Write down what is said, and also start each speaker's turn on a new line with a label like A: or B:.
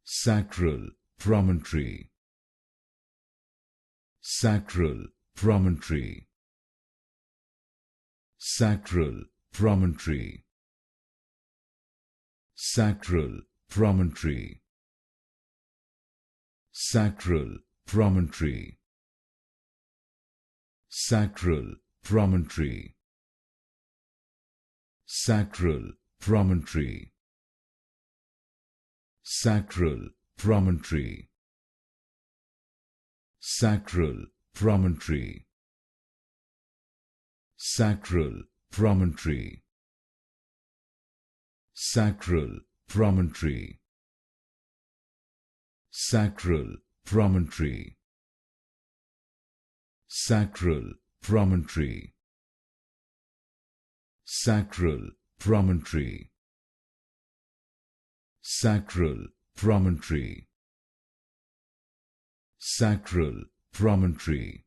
A: Sacral Promontory. Sacral Promontory. Sacral Promontory. Sacral Promontory. Sacral Promontory. Sacral Promontory. Sacral Promontory. Sacral Promontory. Sacral Promontory. Sacral Promontory. Sacral Promontory. Sacral Promontory. Sacral Promontory. Sacral Promontory. Sacral Promontory. Sacral Promontory.